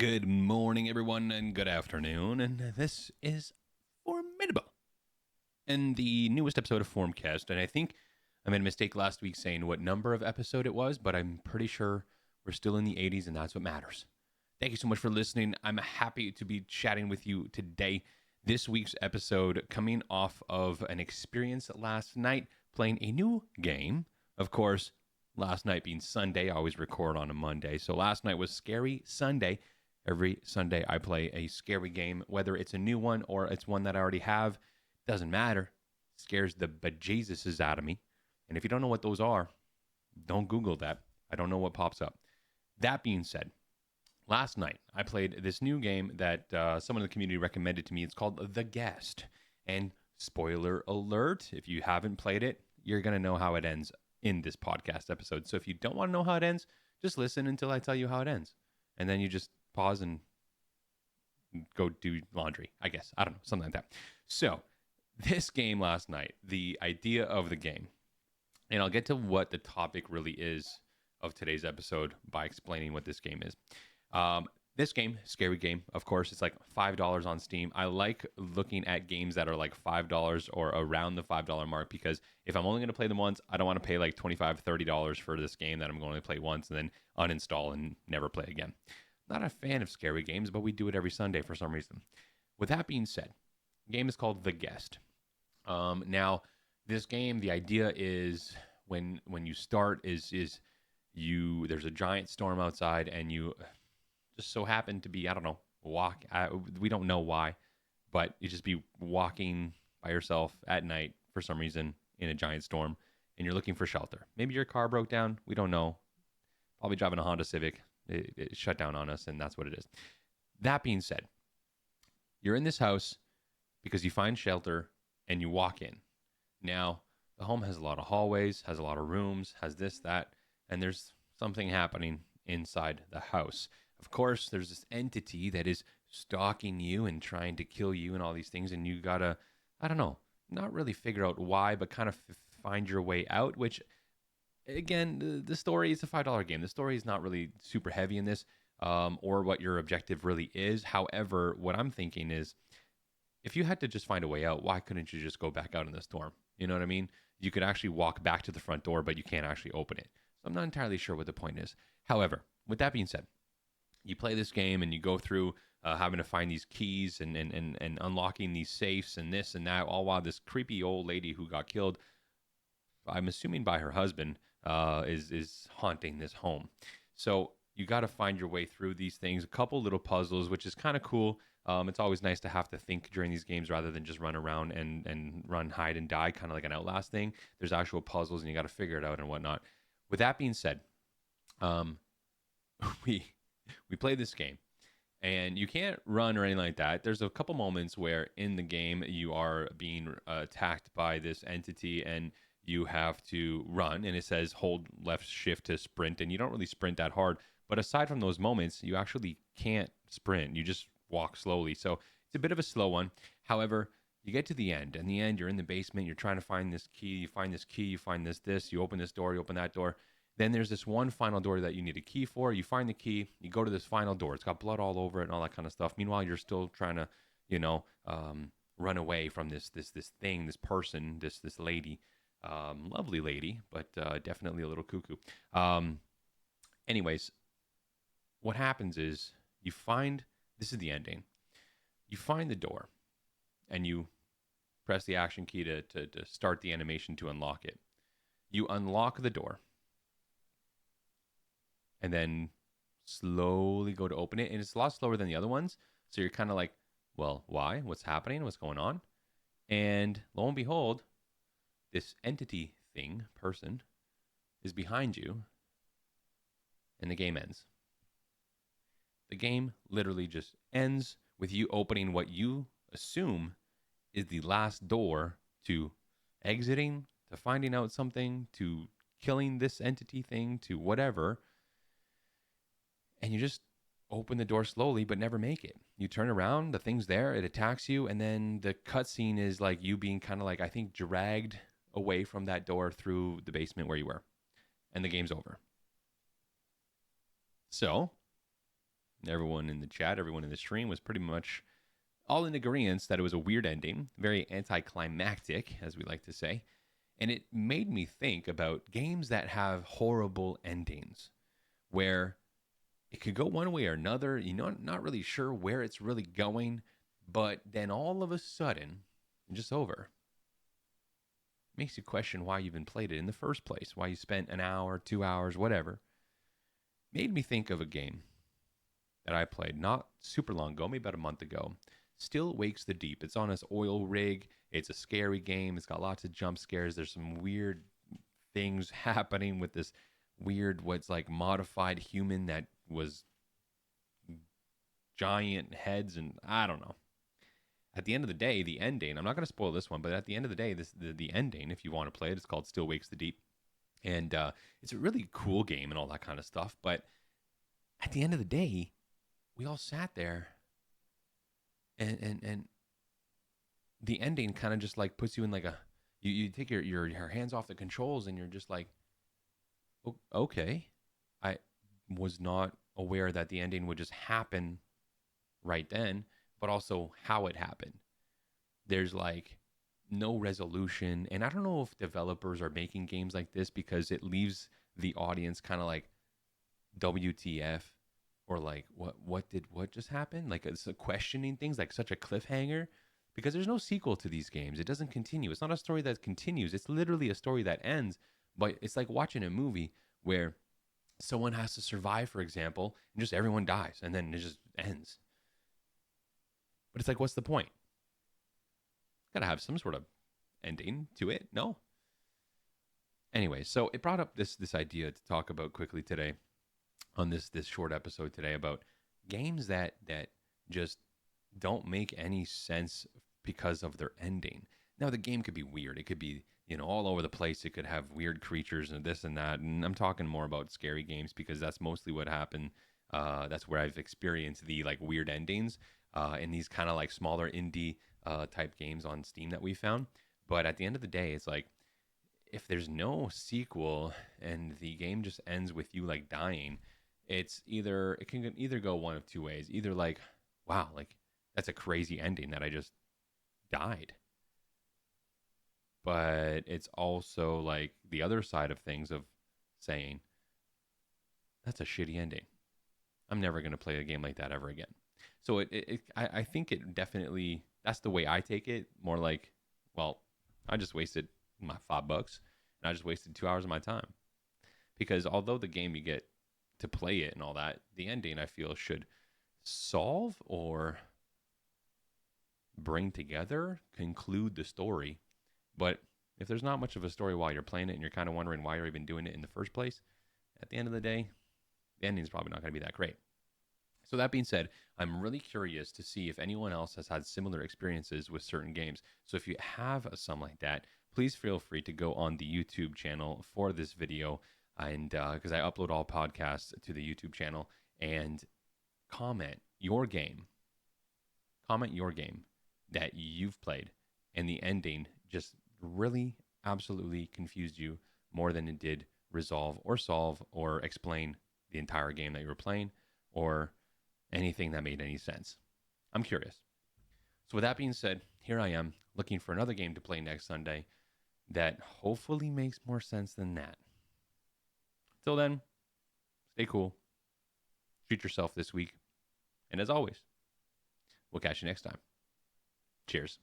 Good morning, everyone, and good afternoon. And this is Formidable and the newest episode of Formcast. And I think I made a mistake last week saying what number of episode it was, but I'm pretty sure we're still in the 80s, and that's what matters. Thank you so much for listening. I'm happy to be chatting with you today. This week's episode coming off of an experience last night playing a new game. Of course, last night being Sunday, I always record on a Monday. So last night was Scary Sunday. Every Sunday, I play a scary game, whether it's a new one or it's one that I already have. Doesn't matter. It scares the bejesuses out of me. And if you don't know what those are, don't Google that. I don't know what pops up. That being said, last night I played this new game that someone in the community recommended to me. It's called The Guest. And spoiler alert, if you haven't played it, you're going to know how it ends in this podcast episode. So if you don't want to know how it ends, just listen until I tell you how it ends. And then you just pause and go do laundry, I guess. I don't know, something like that. So this game last night, the idea of the game, and I'll get to what the topic really is of today's episode by explaining what this game is. This game, scary game, of course, it's like $5 on Steam. I like looking at games that are like $5 or around the $5 mark, because if I'm only going to play them once, I don't want to pay like $25, $30 for this game that I'm going to play once and then uninstall and never play again. Not a fan of scary games, but we do it every Sunday for some reason. With that being said, the game is called The Guest. Now, this game, the idea is when you start is you there's a giant storm outside, and you just so happen to be, I don't know, we don't know why, but you just be walking by yourself at night for some reason in a giant storm, and you're looking for shelter. Maybe your car broke down. We don't know. Probably driving a Honda Civic. It shut down on us, and that's what it is. That being said, you're in this house because you find shelter and you walk in. Now, the home has a lot of hallways, has a lot of rooms, has this, that, and there's something happening inside the house. Of course, there's this entity that is stalking you and trying to kill you and all these things, and you gotta, I don't know, not really figure out why, but kind of find your way out, which, again, the story is a $5 game. The story is not really super heavy in this, or what your objective really is. However, what I'm thinking is, if you had to just find a way out, why couldn't you just go back out in the storm? You know what I mean? You could actually walk back to the front door, but you can't actually open it. So I'm not entirely sure what the point is. However, with that being said, you play this game and you go through having to find these keys and unlocking these safes and this and that, all while this creepy old lady who got killed, I'm assuming by her husband, is haunting this home. So you got to find your way through these things. A couple little puzzles, which is kind of cool. It's always nice to have to think during these games rather than just run around and run, hide, and die, kind of like an Outlast thing. There's actual puzzles, and you got to figure it out and whatnot. With that being said, we play this game, and you can't run or anything like that. There's a couple moments where in the game you are being attacked by this entity, and you have to run, and it says hold left shift to sprint, and you don't really sprint that hard. But aside from those moments, you actually can't sprint. You just walk slowly. So it's a bit of a slow one. However, you get to the end. In the end, you're in the basement. You're trying to find this key. You find this key. You find this. You open this door. You open that door. Then there's this one final door that you need a key for. You find the key. You go to this final door. It's got blood all over it and all that kind of stuff. Meanwhile, you're still trying to, run away from this thing, this person, this lady. Lovely lady, but definitely a little cuckoo. Anyways, what happens is you find, this is the ending, you find the door, and you press the action key to start the animation to unlock it. You unlock the door, and then slowly go to open it, and it's a lot slower than the other ones, so you're kind of like, well, why? What's happening? What's going on? And lo and behold, this entity thing, person, is behind you, and the game ends. The game literally just ends with you opening what you assume is the last door to exiting, to finding out something, to killing this entity thing, to whatever. And you just open the door slowly but never make it. You turn around, the thing's there, it attacks you, and then the cutscene is like you being kind of like, I think, dragged away from that door through the basement where you were. And the game's over. So, Everyone in the chat, everyone in the stream was pretty much all in agreement that it was a weird ending, very anticlimactic, as we like to say. And it made me think about games that have horrible endings, where it could go one way or another. You know, not really sure where it's really going, but then all of a sudden, it's just over. Makes you question why you even played it in the first place, why you spent an hour, 2 hours, whatever. Made me think of a game that I played not super long ago, maybe about a month ago. Still Wakes the Deep. It's on this oil rig. It's a scary game. It's got lots of jump scares. There's some weird things happening with this weird, what's like modified human that was giant heads, and I don't know. At the end of the day, the ending, I'm not going to spoil this one, but at the end of the day, the ending, if you want to play it, it's called Still Wakes the Deep. And it's a really cool game and all that kind of stuff. But at the end of the day, we all sat there and the ending kind of just like puts you in like you take your hands off the controls and you're just like, okay. I was not aware that the ending would just happen right then, but also how it happened. There's like no resolution. And I don't know if developers are making games like this because it leaves the audience kind of like, WTF, or like what just happened? Like it's questioning things, like such a cliffhanger, because there's no sequel to these games. It doesn't continue. It's not a story that continues. It's literally a story that ends. But it's like watching a movie where someone has to survive, for example, and just everyone dies and then it just ends. But it's like, what's the point? Gotta have some sort of ending to it, no? Anyway, so it brought up this idea to talk about quickly today on this short episode today about games that just don't make any sense because of their ending. Now the game could be weird. It could be, all over the place. It could have weird creatures and this and that. And I'm talking more about scary games because that's mostly what happened. That's where I've experienced the like weird endings in these kind of like smaller indie type games on Steam that we found. But at the end of the day, it's like, if there's no sequel and the game just ends with you like dying, it can either go one of two ways. Either like, wow, like that's a crazy ending that I just died. But it's also like the other side of things of saying, that's a shitty ending. I'm never going to play a game like that ever again. So I think it definitely, that's the way I take it. More like, well, I just wasted my $5 and I just wasted 2 hours of my time. Because although the game you get to play it and all that, the ending I feel should solve or bring together, conclude the story. But if there's not much of a story while you're playing it and you're kind of wondering why you're even doing it in the first place, at the end of the day, the ending's probably not going to be that great. So that being said, I'm really curious to see if anyone else has had similar experiences with certain games. So if you have some like that, please feel free to go on the YouTube channel for this video, and because I upload all podcasts to the YouTube channel, and comment your game that you've played and the ending just really absolutely confused you more than it did resolve or solve or explain the entire game that you were playing or anything that made any sense. I'm curious. So with that being said, here I am looking for another game to play next Sunday that hopefully makes more sense than that. Till then, stay cool. Treat yourself this week. And as always, we'll catch you next time. Cheers.